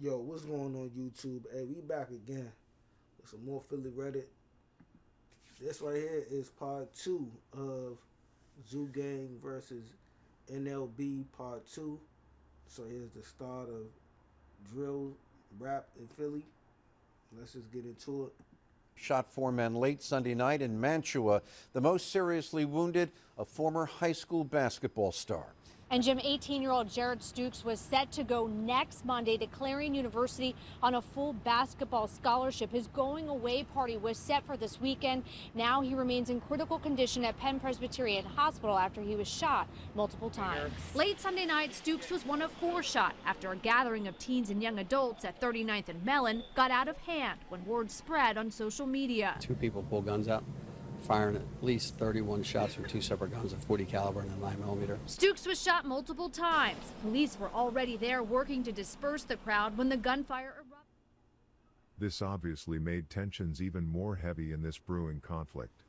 Yo, what's going on YouTube? Hey, we back again with some more Philly Reddit. This right here is part two of Zoogang versus NLB part two. So here's the start of drill rap in Philly. Let's just get into it. Shot four men late Sunday night in Mantua. The most seriously wounded, a former high school basketball star. And Jim, 18-year-old Jared Stukes was set to go next Monday to Clarion University on a full basketball scholarship. His going away party was set for this weekend. Now he remains in critical condition at Penn Presbyterian Hospital after he was shot multiple times. Late Sunday night, Stukes was one of four shot after a gathering of teens and young adults at 39th and Mellon got out of hand when word spread on social media. Two people pulled guns out, firing at least 31 shots from two separate guns, a 40 caliber and a 9mm. Stukes was shot multiple times. Police were already there working to disperse the crowd when the gunfire erupted. This obviously made tensions even more heavy in this brewing conflict.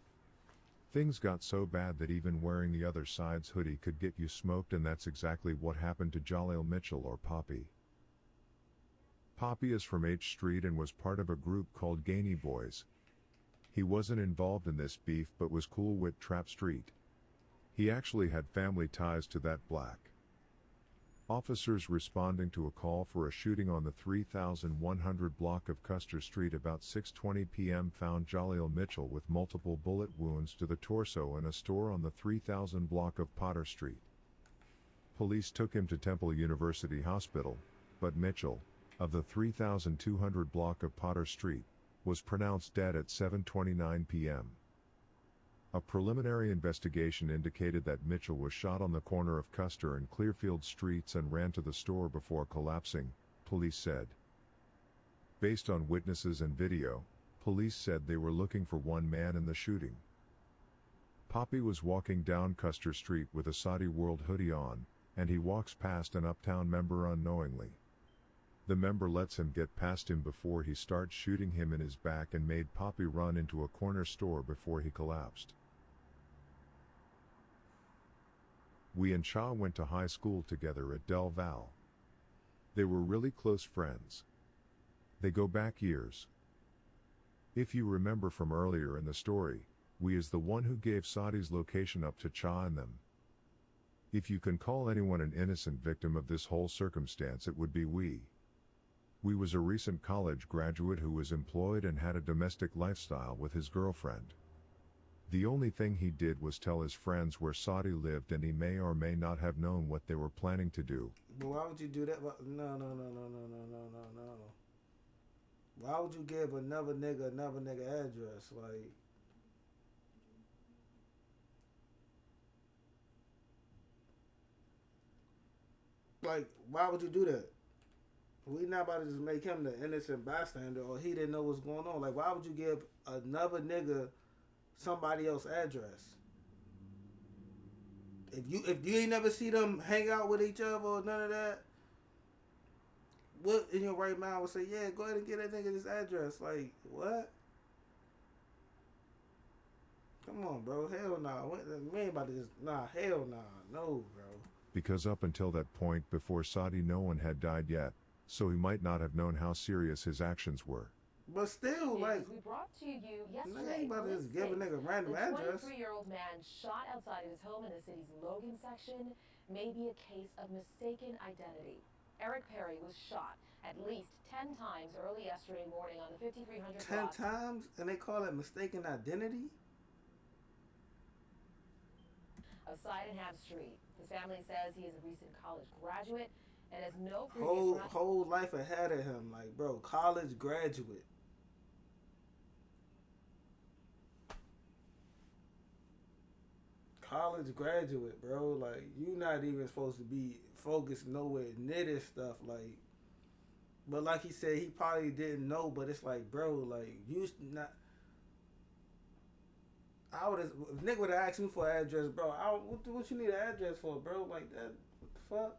Things got so bad that even wearing the other side's hoodie could get you smoked, and that's exactly what happened to Jaleel Mitchell, or Poppy. Poppy is from H Street and was part of a group called Gainey Boys. He wasn't involved in this beef but was cool with Trap Street. He actually had family ties to that black. Officers responding to a call for a shooting on the 3100 block of Custer Street about 6:20 p.m. found Jaleel Mitchell with multiple bullet wounds to the torso in a store on the 3000 block of Potter Street. Police took him to Temple University Hospital, but Mitchell, of the 3200 block of Potter Street, was pronounced dead at 7:29 p.m. A preliminary investigation indicated that Mitchell was shot on the corner of Custer and Clearfield Streets and ran to the store before collapsing, police said. Based on witnesses and video, police said they were looking for one man in the shooting. Poppy was walking down Custer Street with a Saudi World hoodie on, and he walks past an Uptown member unknowingly. The member lets him get past him before he starts shooting him in his back and made Poppy run into a corner store before he collapsed. We and Cha went to high school together at Del Val. They were really close friends. They go back years. If you remember from earlier in the story, we is the one who gave Saudi's location up to Cha and them. If you can call anyone an innocent victim of this whole circumstance, it would be we. We was a recent college graduate who was employed and had a domestic lifestyle with his girlfriend. The only thing he did was tell his friends where Saudi lived, and he may or may not have known what they were planning to do. But why would you do that? No. Why would you give another nigga address? Like, why would you do that? We not about to just make him the innocent bystander, or he didn't know what's going on. Like, why would you give another nigga somebody else's address? If you ain't never see them hang out with each other or none of that, what in your right mind would say, yeah, go ahead and get that nigga this address? Like, what? Come on, bro. Hell nah. We ain't about to just, nah, hell nah. No, bro. Because up until that point before Saudi, no one had died yet, so he might not have known how serious his actions were. But still, like, we brought to you nigga yesterday. ain't about to just give a nigga random The address. 23-year-old man shot outside of his home in the city's Logan section may be a case of mistaken identity. Eric Perry was shot at least 10 times early yesterday morning on the 5300 10 block. times? And they call it mistaken identity? Of Sydenham Street. His family says he is a recent college graduate and has no previous Whole life ahead of him. Like, bro, college graduate. College graduate, bro. Like, you not even supposed to be focused nowhere near this stuff. Like, but like he said, he probably didn't know. But it's like, bro, like, you not. I would have, if nigga would have asked me for an address, bro. What you need an address for, bro? Like that, what the fuck?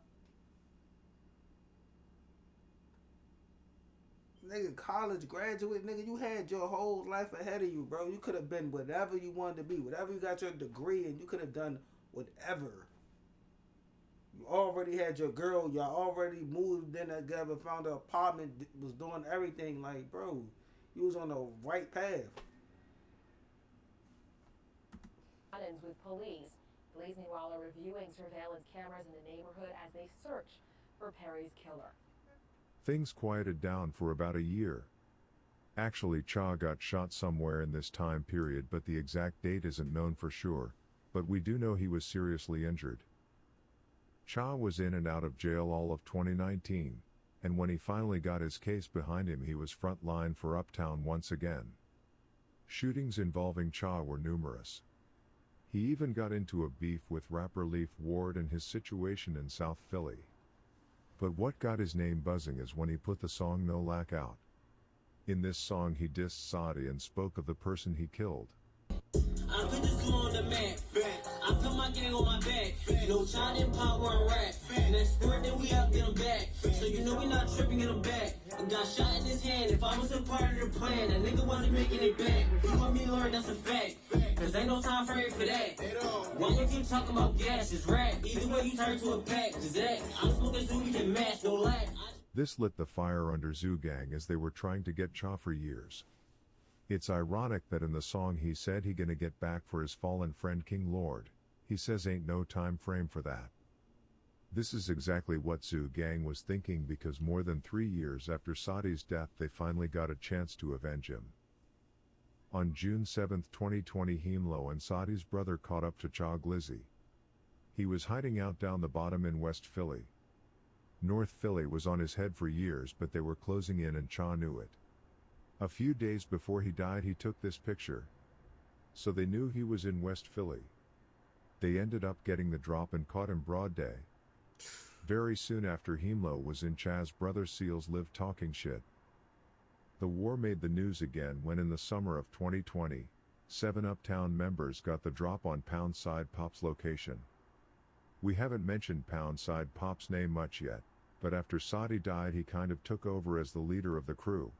Nigga, college graduate, nigga, you had your whole life ahead of you, bro. You could have been whatever you wanted to be, whatever you got your degree, and you could have done whatever. You already had your girl. Y'all already moved in together, found an apartment, was doing everything. Like, bro, you was on the right path. With police. Police, meanwhile, are reviewing surveillance cameras in the neighborhood as they search for Perry's killer. Things quieted down for about a year. Actually, Cha got shot somewhere in this time period, but the exact date isn't known for sure, but we do know he was seriously injured. Cha was in and out of jail all of 2019, and when he finally got his case behind him, he was front line for Uptown once again. Shootings involving Cha were numerous. He even got into a beef with rapper Leaf Ward and his situation in South Philly. But what got his name buzzing is when he put the song No Lack out. In this song he dissed Saudi and spoke of the person he killed. I put the zoo on the map. I put my gang on my back. No child in power and rap. Next sport, then we out, get them back. So you know we not tripping, get them back. I got shot in his hand. If I was a part of the plan, that nigga wasn't making it back. You want me to learn, that's a fact. Cause ain't no time frame for that. Why you keep talking about gas, it's rap. Either way you turn to a pack, just act. I'm smoking zoo, we can match, no lack. This lit the fire under Zoogang as they were trying to get Cha for years. It's ironic that in the song he said he gonna get back for his fallen friend King Lord. He says ain't no time frame for that. This is exactly what Zoogang was thinking, because more than 3 years after Saudi's death they finally got a chance to avenge him. On June 7, 2020, Hemlo and Saudi's brother caught up to Cha Glizzy. He was hiding out down the bottom in West Philly. North Philly was on his head for years, but they were closing in and Cha knew it. A few days before he died he took this picture. So they knew he was in West Philly. They ended up getting the drop and caught him broad day. Very soon after, Hemlo was in Cha's brother Seal's live talking shit. The war made the news again when in the summer of 2020, 7 Uptown members got the drop on Poundside Pop's location. We haven't mentioned Poundside Pop's name much yet, but after Saudi died he kind of took over as the leader of the crew.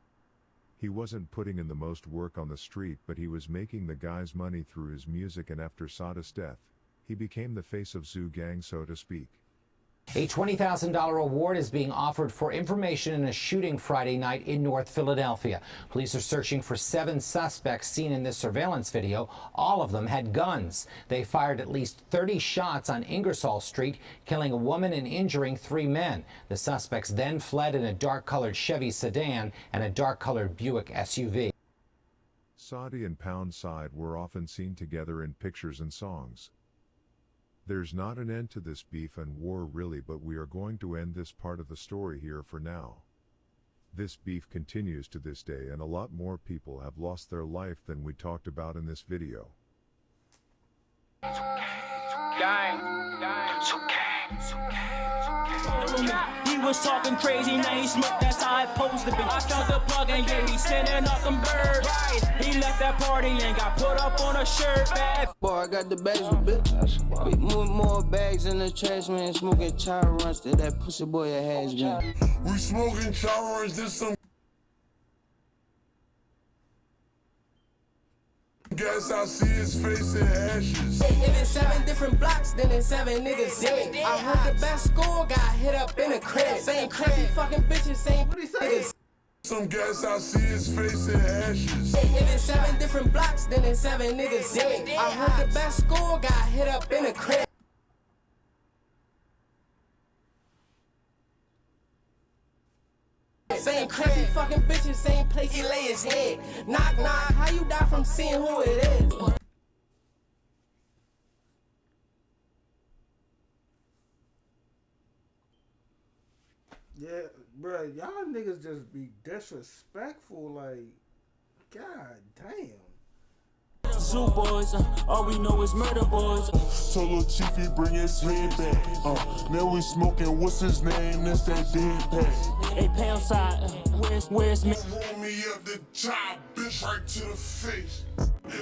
He wasn't putting in the most work on the street, but he was making the guys money through his music, and after Saudi's death, he became the face of Zoogang, so to speak. A $20,000 award is being offered for information in a shooting Friday night in North Philadelphia. Police are searching for 7 suspects seen in this surveillance video. All of them had guns. They fired at least 30 shots on Ingersoll Street, killing a woman and injuring 3 men. The suspects then fled in a dark-colored Chevy sedan and a dark-colored Buick SUV. Saudi and Poundside were often seen together in pictures and songs. There's not an end to this beef and war really, but we are going to end this part of the story here for now. This beef continues to this day, and a lot more people have lost their life than we talked about in this video. He was talking crazy, now he smoked, that's how it supposed to be. I found the plug and yeah, he sending out them birds. He left that party and got put up on a shirt. Bad boy, I got the bags with bitch. We move more bags in the trash, man. Smoking char runs to that pussy boy a has been. We smoking char runs, this some gas, I see his face in ashes. If it's 7 different blocks, then it's 7 niggas dead. I heard the best score got hit up in a crib. Same crazy fucking bitches, same niggas. Some gas, I see his face in ashes. If it's 7 different blocks, then it's 7 niggas dead. I heard the best score got hit up in a crib. Same crazy fucking bitches, same place he lay his head. Knock, knock, how you die from seeing who it is? Yeah, bro, y'all niggas just be disrespectful, like, god damn. Zoo boys, all we know is murder boys. Solo Chiefy bring his head back. Now we smoking, what's his name? That's that dead pack. Hey, Poundside, where's me? Roll me up the job, bitch, right to the face.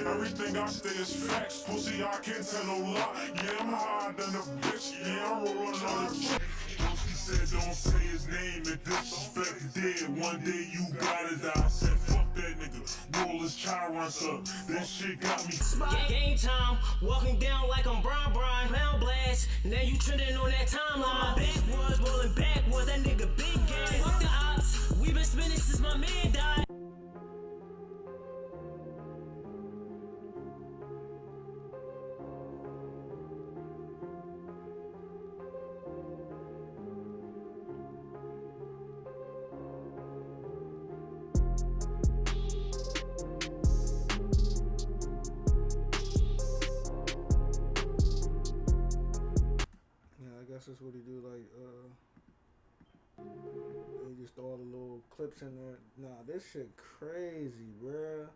Everything I say is facts, pussy, I can't tell no lie. Yeah, I'm higher than a bitch, yeah, I'm rolling on the chick. He said don't say his name and disrespect dead. One day you gotta die. I said fuck that nigga, roll this child runs up. This shit got me. Game time, walking down like I'm Brian, pound blast. Now you trending on that timeline. Backwards, rolling backwards, that nigga big gas. Fuck the ops, we been spinning since my man died. Yeah, I guess that's what he do. Like, they just throw all the little clips in there. Nah, this shit crazy, bruh.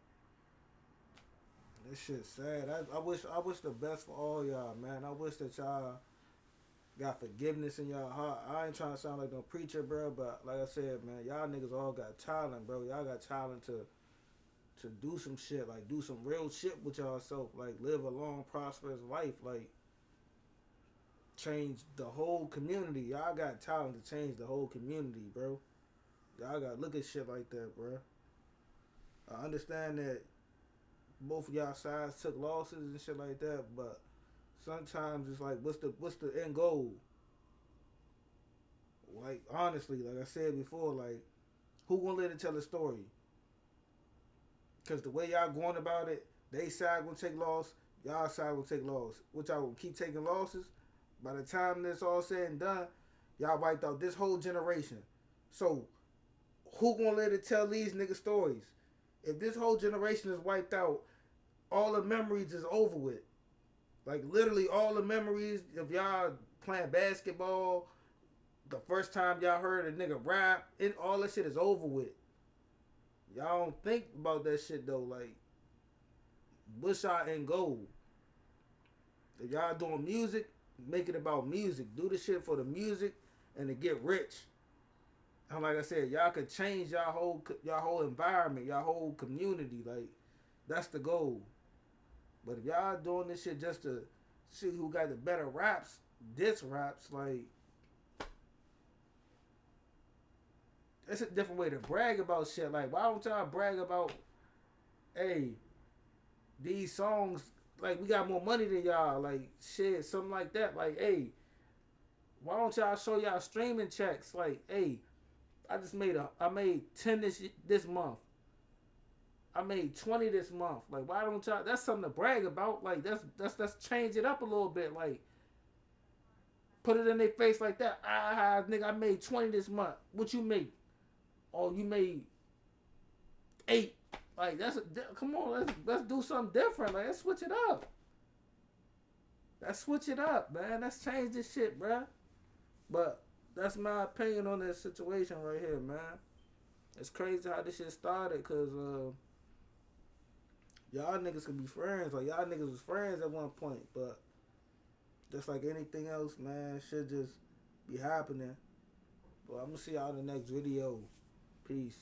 This shit sad. I wish the best for all y'all, man. I wish that y'all got forgiveness in y'all heart. I ain't trying to sound like no preacher, bro, but like I said, man, y'all niggas all got talent, bro. Y'all got talent to do some shit, like do some real shit with y'all self, like live a long, prosperous life, like change the whole community. Y'all got talent to change the whole community, bro. Y'all got to look at shit like that, bro. I understand that both of y'all sides took losses and shit like that, but sometimes it's like, what's the end goal? Like, honestly, like I said before, like, who gonna live to tell the story? Because the way y'all going about it, they side gonna take loss, y'all side gonna take loss. Which y'all will keep taking losses. By the time this all said and done, y'all wiped out this whole generation. So, who gonna live to tell these nigga stories? If this whole generation is wiped out, all the memories is over with. Like, literally all the memories of y'all playing basketball, the first time y'all heard a nigga rap, all that shit is over with. Y'all don't think about that shit, though. Like, what's y'all end goal? If y'all doing music, make it about music. Do the shit for the music and to get rich. And like I said, y'all could change y'all whole environment, y'all whole community. Like, that's the goal. But if y'all doing this shit just to see who got the better raps, diss raps, like, it's a different way to brag about shit. Like, why don't y'all brag about, hey, these songs, like, we got more money than y'all, like, shit, something like that. Like, hey, why don't y'all show y'all streaming checks? Like, hey, I made 10 this month. I made 20 this month. Like, why don't y'all? That's something to brag about. Like, let's change it up a little bit. Like, put it in their face like that. Nigga, I made 20 this month. What you made? Oh, you made 8. Like, come on. Let's do something different. Like, let's switch it up. Let's switch it up, man. Let's change this shit, bruh. But that's my opinion on this situation right here, man. It's crazy how this shit started, cause y'all niggas could be friends. Like, y'all niggas was friends at one point, but just like anything else, man, shit just be happening. But I'm gonna see y'all in the next video. Peace.